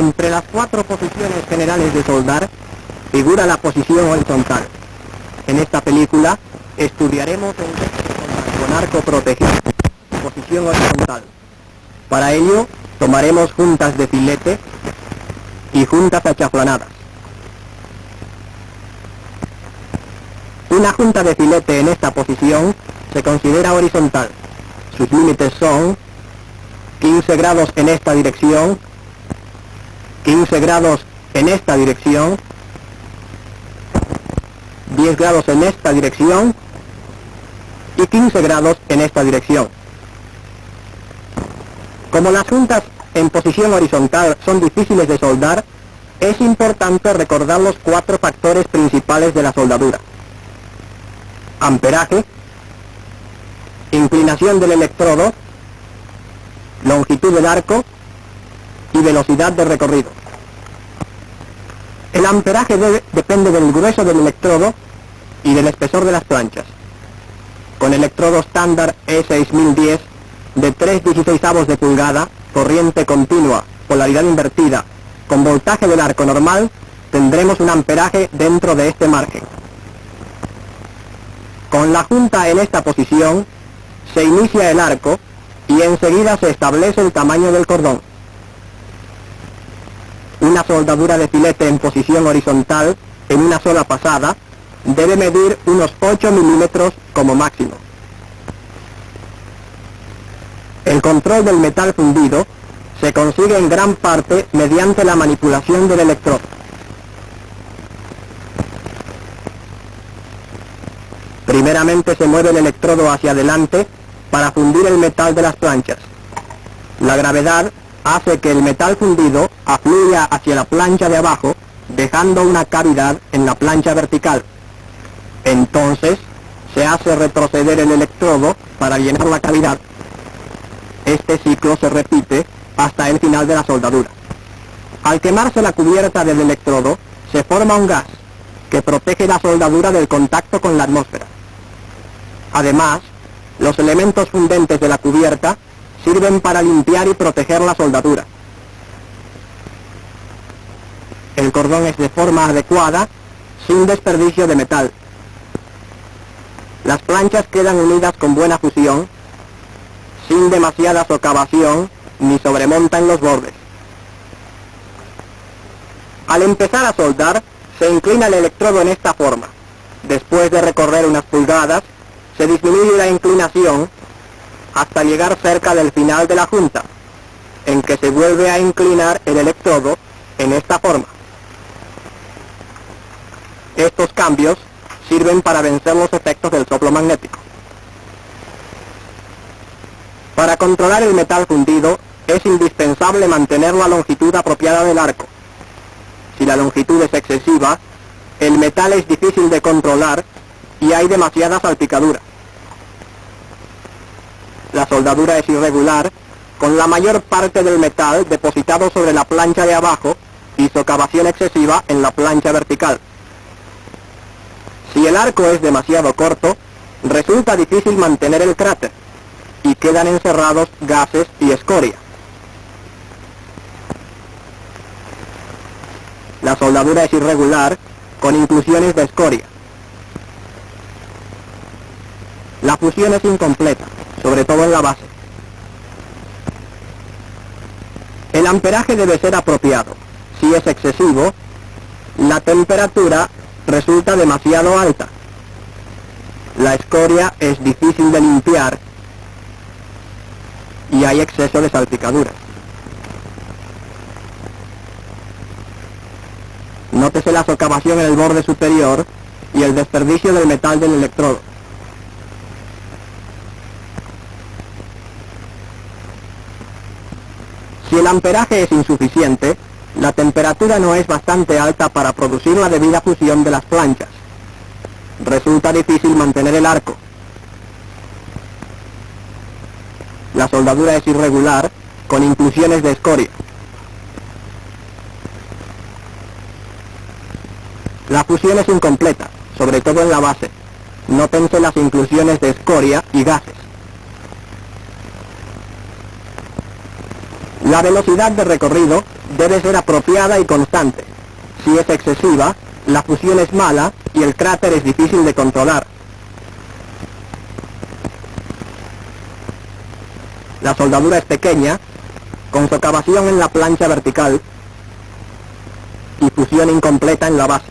Entre las 4 posiciones generales de soldar, figura la posición horizontal. En esta película, estudiaremos el método de soldar con arco protegido, posición horizontal. Para ello, tomaremos juntas de filete y juntas achaflanadas. Una junta de filete en esta posición se considera horizontal. Sus límites son 15 grados en esta dirección, 15 grados en esta dirección, 10 grados en esta dirección y 15 grados en esta dirección. Como las juntas en posición horizontal son difíciles de soldar, es importante recordar los 4 factores principales de la soldadura: amperaje, inclinación del electrodo, longitud del arco y velocidad de recorrido. El amperaje depende del grueso del electrodo y del espesor de las planchas. Con electrodo estándar E6010 de 3/16 de pulgada, corriente continua, polaridad invertida, con voltaje del arco normal, tendremos un amperaje dentro de este margen. Con la junta en esta posición, se inicia el arco y enseguida se establece el tamaño del cordón. Una soldadura de filete en posición horizontal, en una sola pasada, debe medir unos 8 milímetros como máximo. El control del metal fundido se consigue en gran parte mediante la manipulación del electrodo. Primeramente se mueve el electrodo hacia adelante para fundir el metal de las planchas. La gravedad hace que el metal fundido afluya hacia la plancha de abajo, dejando una cavidad en la plancha vertical. Entonces, se hace retroceder el electrodo para llenar la cavidad. Este ciclo se repite hasta el final de la soldadura. Al quemarse la cubierta del electrodo, se forma un gas que protege la soldadura del contacto con la atmósfera. Además, los elementos fundentes de la cubierta sirven para limpiar y proteger la soldadura. El cordón es de forma adecuada, sin desperdicio de metal. Las planchas quedan unidas con buena fusión, sin demasiada socavación ni sobremonta en los bordes. Al empezar a soldar, se inclina el electrodo en esta forma. Después de recorrer unas pulgadas, se disminuye la inclinación hasta llegar cerca del final de la junta, en que se vuelve a inclinar el electrodo en esta forma. Estos cambios sirven para vencer los efectos del soplo magnético. Para controlar el metal fundido, es indispensable mantener la longitud apropiada del arco. Si la longitud es excesiva, el metal es difícil de controlar y hay demasiada salpicadura. La soldadura es irregular, con la mayor parte del metal depositado sobre la plancha de abajo y socavación excesiva en la plancha vertical. Si el arco es demasiado corto, resulta difícil mantener el cráter y quedan encerrados gases y escoria. La soldadura es irregular, con inclusiones de escoria. La fusión es incompleta, sobre todo en la base. El amperaje debe ser apropiado. Si es excesivo, la temperatura resulta demasiado alta. La escoria es difícil de limpiar y hay exceso de salpicaduras. Nótese la socavación en el borde superior y el desperdicio del metal del electrodo. Si el amperaje es insuficiente, la temperatura no es bastante alta para producir la debida fusión de las planchas. Resulta difícil mantener el arco. La soldadura es irregular, con inclusiones de escoria. La fusión es incompleta, sobre todo en la base. Nótense las inclusiones de escoria y gases. La velocidad de recorrido debe ser apropiada y constante. Si es excesiva, la fusión es mala y el cráter es difícil de controlar. La soldadura es pequeña, con socavación en la plancha vertical y fusión incompleta en la base.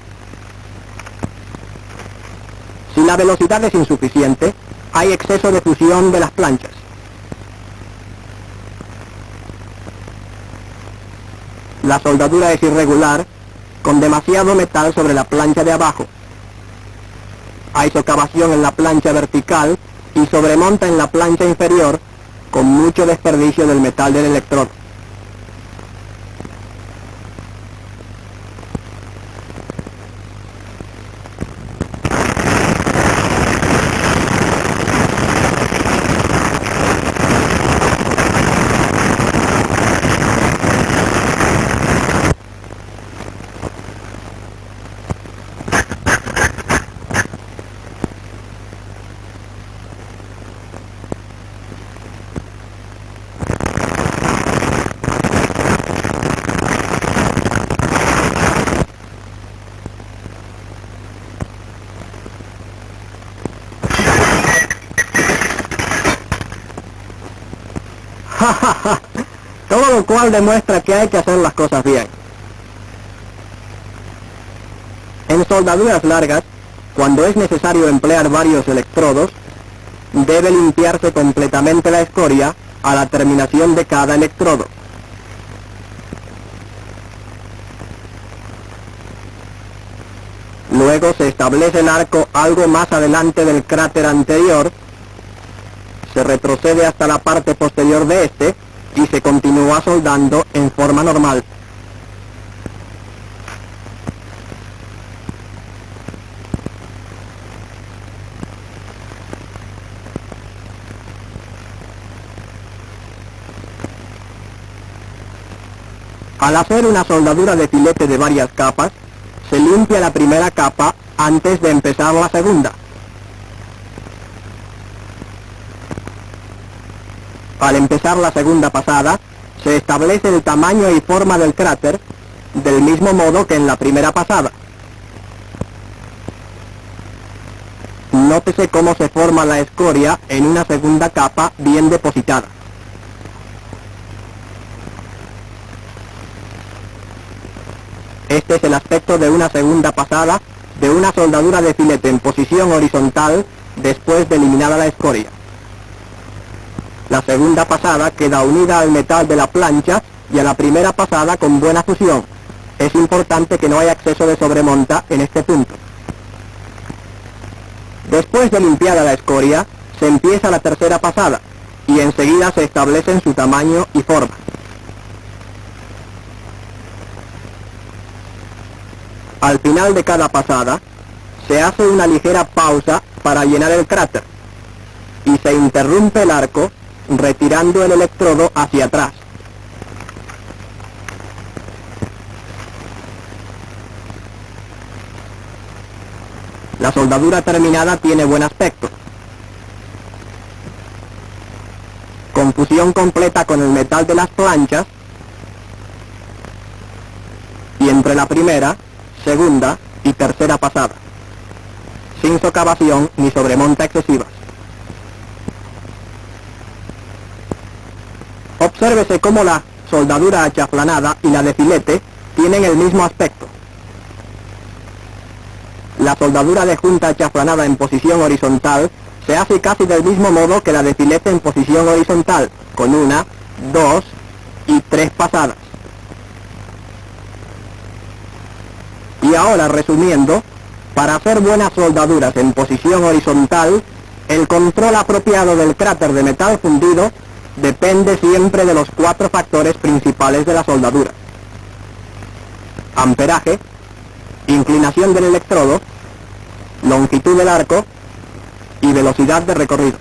Si la velocidad es insuficiente, hay exceso de fusión de las planchas. La soldadura es irregular, con demasiado metal sobre la plancha de abajo. Hay socavación en la plancha vertical y sobremonta en la plancha inferior, con mucho desperdicio del metal del electrodo. Todo lo cual demuestra que hay que hacer las cosas bien. En soldaduras largas, cuando es necesario emplear varios electrodos, debe limpiarse completamente la escoria a la terminación de cada electrodo. Luego se establece el arco algo más adelante del cráter anterior, se retrocede hasta la parte posterior de este y se continúa soldando en forma normal. Al hacer una soldadura de filete de varias capas, se limpia la primera capa antes de empezar la segunda. Al empezar la segunda pasada, se establece el tamaño y forma del cráter, del mismo modo que en la primera pasada. Nótese cómo se forma la escoria en una segunda capa bien depositada. Este es el aspecto de una segunda pasada de una soldadura de filete en posición horizontal después de eliminada la escoria. La segunda pasada queda unida al metal de la plancha y a la primera pasada con buena fusión. Es importante que no haya exceso de sobremonta en este punto. Después de limpiada la escoria, se empieza la tercera pasada y enseguida se establecen su tamaño y forma. Al final de cada pasada, se hace una ligera pausa para llenar el cráter y se interrumpe el arco retirando el electrodo hacia atrás. La soldadura terminada tiene buen aspecto. Con fusión completa con el metal de las planchas y entre la primera, segunda y tercera pasada, sin socavación ni sobremonta excesivas. Obsérvese cómo la soldadura achaflanada y la de filete tienen el mismo aspecto. La soldadura de junta achaflanada en posición horizontal se hace casi del mismo modo que la de filete en posición horizontal, con una, dos y tres pasadas. Y ahora, resumiendo, para hacer buenas soldaduras en posición horizontal, el control apropiado del cráter de metal fundido depende siempre de los 4 factores principales de la soldadura: amperaje, inclinación del electrodo, longitud del arco y velocidad de recorrido.